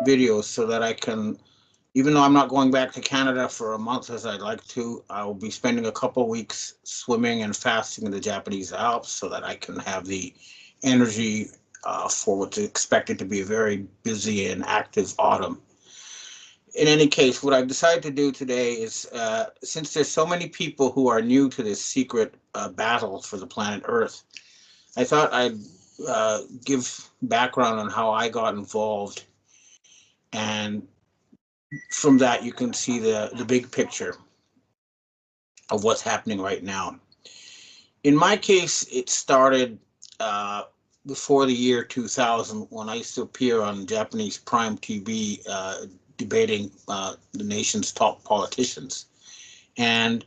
videos so that I can, even though I'm not going back to Canada for a month as I'd like to, I will be spending a couple of weeks swimming and fasting in the Japanese Alps so that I can have the energy for what's expected to be a very busy and active autumn. In any case, what I've decided to do today is, since there's so many people who are new to this secret battle for the planet Earth, I thought I'd give background on how I got involved, and from that you can see the big picture of what's happening right now. In my case, it started before the year 2000 when I used to appear on Japanese Prime TV debating the nation's top politicians. And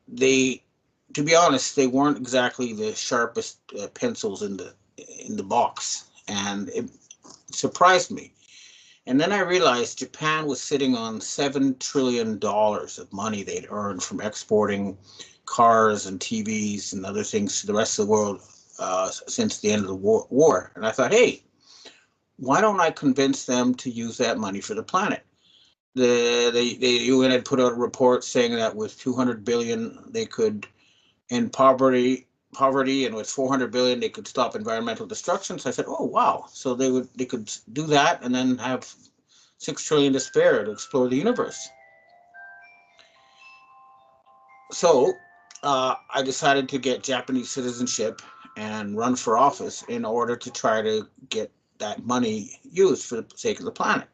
they, to be honest, they weren't exactly the sharpest pencils in the box, and it surprised me. And then I realized Japan was sitting on $7 trillion of money they'd earned from exporting cars and TVs and other things to the rest of the world since the end of the war. And I thought, hey, why don't I convince them to use that money for the planet? The UN had put out a report saying that with 200 billion they could end poverty, and with 400 billion they could stop environmental destruction. So I said, oh wow, so they could do that and then have 6 trillion to spare to explore the universe. So I decided to get Japanese citizenship and run for office in order to try to get that money used for the sake of the planet.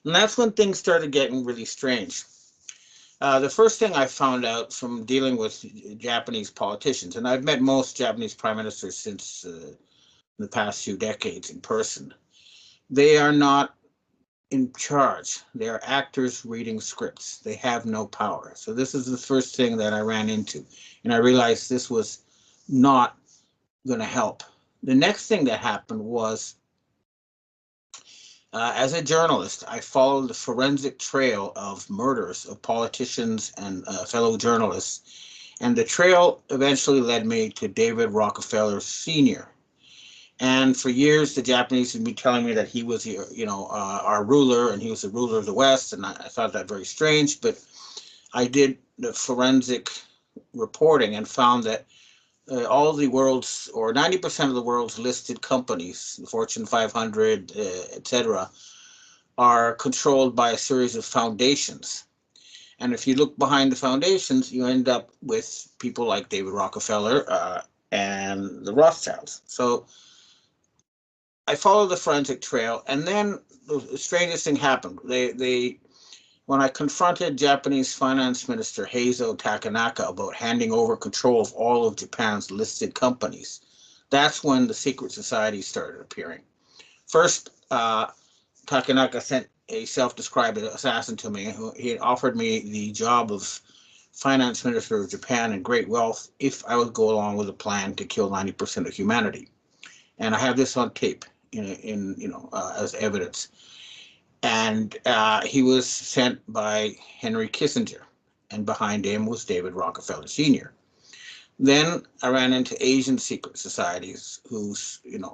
And that's when things started getting really strange. The first thing I found out from dealing with Japanese politicians, and I've met most Japanese prime ministers since the past few decades in person, they are not in charge. They are actors reading scripts. They have no power. So this is the first thing that I ran into, and I realized this was not going to help. The next thing that happened was, as a journalist, I followed the forensic trail of murders of politicians and fellow journalists, and the trail eventually led me to David Rockefeller Sr. And for years, the Japanese had been telling me that he was, our ruler, and he was the ruler of the West, and I thought that very strange. But I did the forensic reporting and found that all the world's, or 90% of the world's listed companies, Fortune 500, etc., are controlled by a series of foundations. And if you look behind the foundations, you end up with people like David Rockefeller and the Rothschilds. So I followed the forensic trail, and then the strangest thing happened. When I confronted Japanese Finance Minister Heizo Takanaka about handing over control of all of Japan's listed companies, that's when the secret societies started appearing. First, Takanaka sent a self-described assassin to me. He had offered me the job of Finance Minister of Japan and great wealth if I would go along with a plan to kill 90% of humanity. And I have this on tape as evidence. And he was sent by Henry Kissinger, and behind him was David Rockefeller Sr. Then I ran into Asian secret societies who,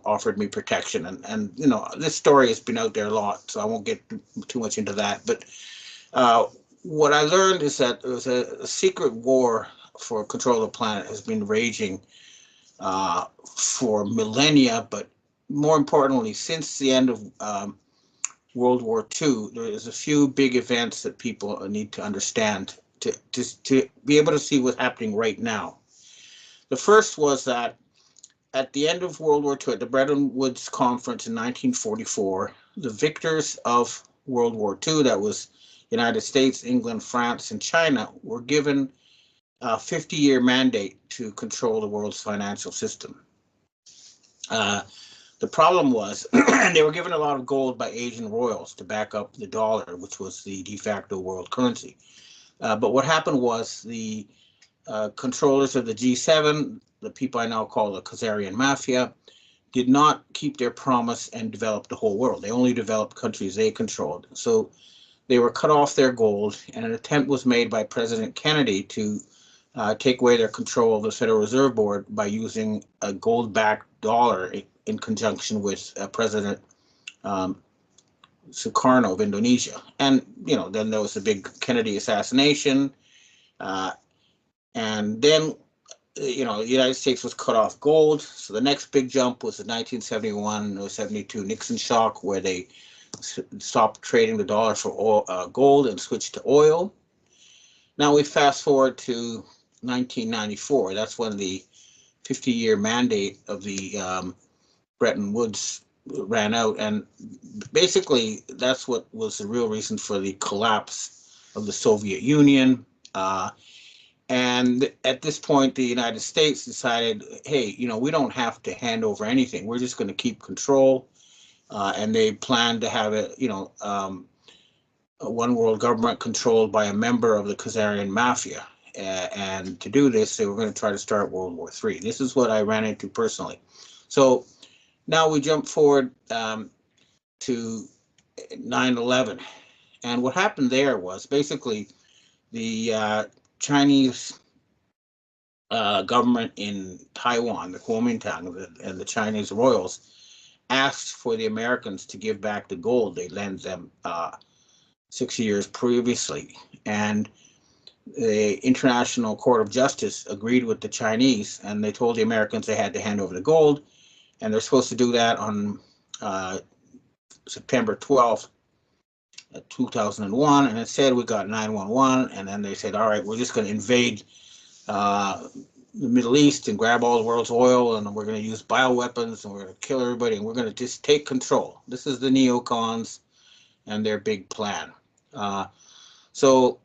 offered me protection, and this story has been out there a lot, so I won't get too much into that. But what I learned is that there was a secret war for control of the planet has been raging for millennia, but more importantly, since the end of World War II, there's a few big events that people need to understand to be able to see what's happening right now. The first was that at the end of World War II, at the Bretton Woods Conference in 1944, the victors of World War II, that was United States, England, France, and China, were given a 50-year mandate to control the world's financial system. The problem was they were given a lot of gold by Asian royals to back up the dollar, which was the de facto world currency. But what happened was the controllers of the G7, the people I now call the Khazarian Mafia, did not keep their promise and develop the whole world. They only developed countries they controlled. So they were cut off their gold, and an attempt was made by President Kennedy to take away their control of the Federal Reserve Board by using a gold-backed dollar in conjunction with President Sukarno of Indonesia. And, then there was the big Kennedy assassination. Uh, and then, the United States was cut off gold. So the next big jump was the 1971 or 72 Nixon shock, where they stopped trading the dollar for oil, gold, and switched to oil. Now we fast forward to 1994. That's when the 50-year mandate of the Bretton Woods ran out, and basically that's what was the real reason for the collapse of the Soviet Union. And at this point, the United States decided, hey, we don't have to hand over anything. We're just going to keep control. And they planned to have a one world government controlled by a member of the Khazarian mafia. And to do this, they were going to try to start World War III. This is what I ran into personally. So now we jump forward to 9/11. And what happened there was basically the Chinese government in Taiwan, the Kuomintang, and the Chinese royals asked for the Americans to give back the gold they lent them 6 years previously. And the International Court of Justice agreed with the Chinese, and they told the Americans they had to hand over the gold, and they're supposed to do that on September 12th, 2001, and instead we got 9/11, and then they said, all right, we're just going to invade the Middle East and grab all the world's oil, and we're going to use bioweapons, and we're going to kill everybody, and we're going to just take control. This is the neocons and their big plan. So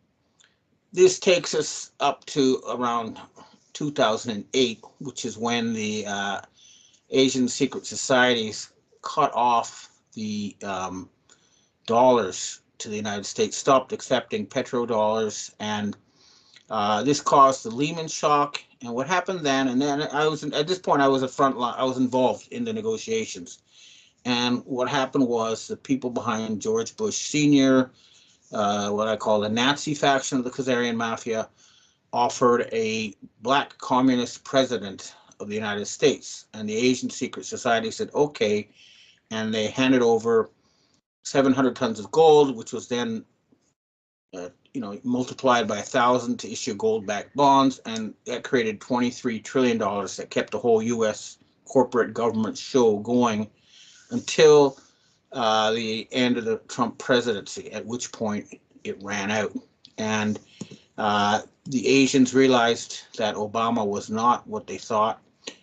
this takes us up to around 2008, which is when the Asian secret societies cut off the dollars to the United States, stopped accepting petrodollars, and this caused the Lehman shock. And what happened then? And then at this point I was I was involved in the negotiations. And what happened was the people behind George Bush Sr., what I call the Nazi faction of the Khazarian Mafia, offered a black communist president of the United States. And the Asian secret society said, okay. And they handed over 700 tons of gold, which was then multiplied by 1,000 to issue gold-backed bonds, and that created $23 trillion that kept the whole U.S. corporate government show going until the end of the Trump presidency, at which point it ran out. And the Asians realized that Obama was not what they thought.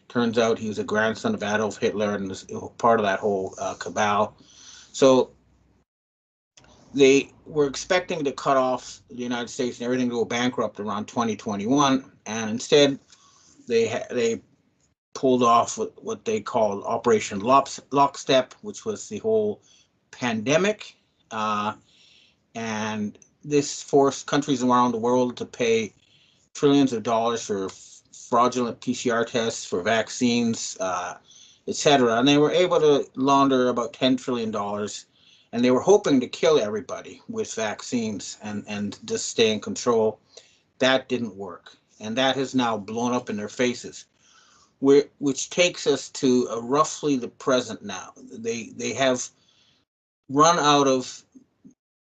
Turns out he was a grandson of Adolf Hitler and was part of that whole cabal. So they were expecting to cut off the United States and everything to go bankrupt around 2021, and instead they pulled off what they called Operation Lockstep, which was the whole pandemic, and this forced countries around the world to pay trillions of dollars for fraudulent PCR tests, for vaccines, etc. And they were able to launder about $10 trillion. And they were hoping to kill everybody with vaccines and just stay in control. That didn't work. And that has now blown up in their faces, which takes us to roughly the present now. They have run out of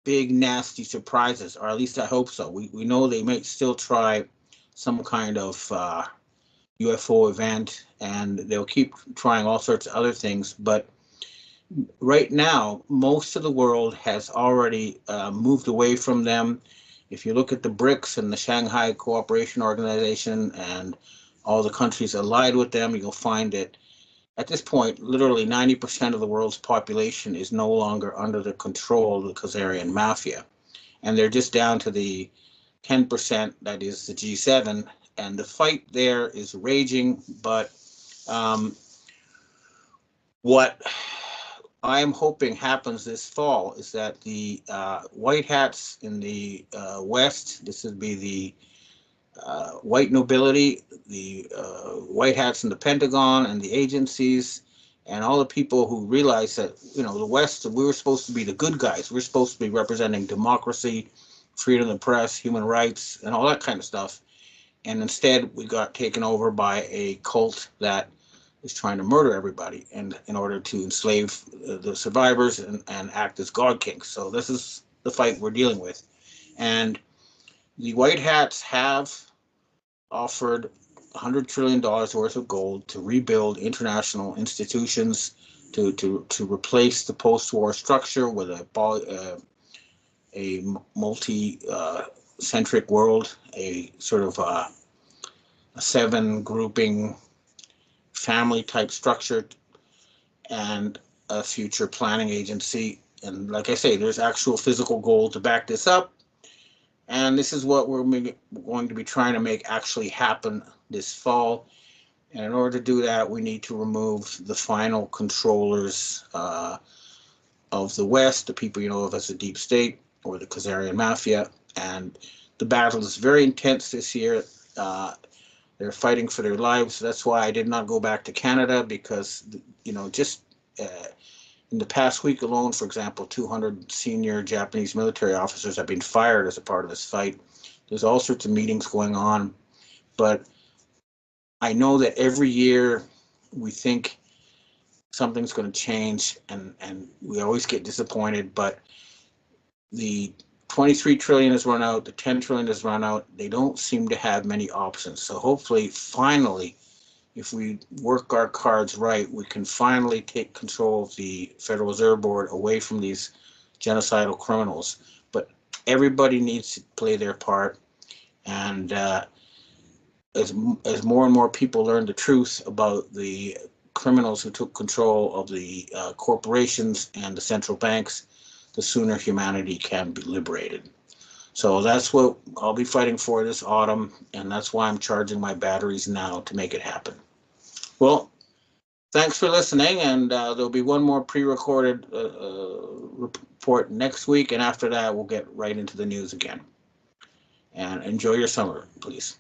big, nasty surprises, or at least I hope so. We know they may still try some kind of UFO event, and they'll keep trying all sorts of other things. But right now, most of the world has already moved away from them. If you look at the BRICS and the Shanghai Cooperation Organization and all the countries allied with them, you'll find that at this point, literally 90% of the world's population is no longer under the control of the Khazarian Mafia. And they're just down to the 10%, that is the G7. And the fight there is raging. But what I'm hoping happens this fall is that the white hats in the West, this would be the white nobility, the white hats in the Pentagon and the agencies, and all the people who realize that, the West, we were supposed to be the good guys. We're supposed to be representing democracy, freedom of the press, human rights, and all that kind of stuff. And instead, we got taken over by a cult that is trying to murder everybody and in order to enslave the survivors and act as God kings. So this is the fight we're dealing with. And the white hats have offered $100 trillion worth of gold to rebuild international institutions, to replace the post-war structure with a multi-centric world, a sort of a seven grouping family type structure, and a future planning agency. And like I say, there's actual physical gold to back this up. And this is what we're going to be trying to make actually happen this fall. And in order to do that, we need to remove the final controllers of the West, the people you know of as the deep state or the Khazarian mafia. And the battle is very intense this year. They're fighting for their lives. That's why I did not go back to Canada, because, just in the past week alone, for example, 200 senior Japanese military officers have been fired as a part of this fight. There's all sorts of meetings going on. But I know that every year we think something's going to change, and we always get disappointed. But the 23 trillion has run out, the 10 trillion has run out. They don't seem to have many options. So hopefully, finally, if we work our cards right, we can finally take control of the Federal Reserve Board away from these genocidal criminals. But everybody needs to play their part. And as more and more people learn the truth about the criminals who took control of the corporations and the central banks, the sooner humanity can be liberated. So that's what I'll be fighting for this autumn, and that's why I'm charging my batteries now to make it happen. Well, thanks for listening, and there'll be one more pre-recorded report next week, and after that we'll get right into the news again. And enjoy your summer, please.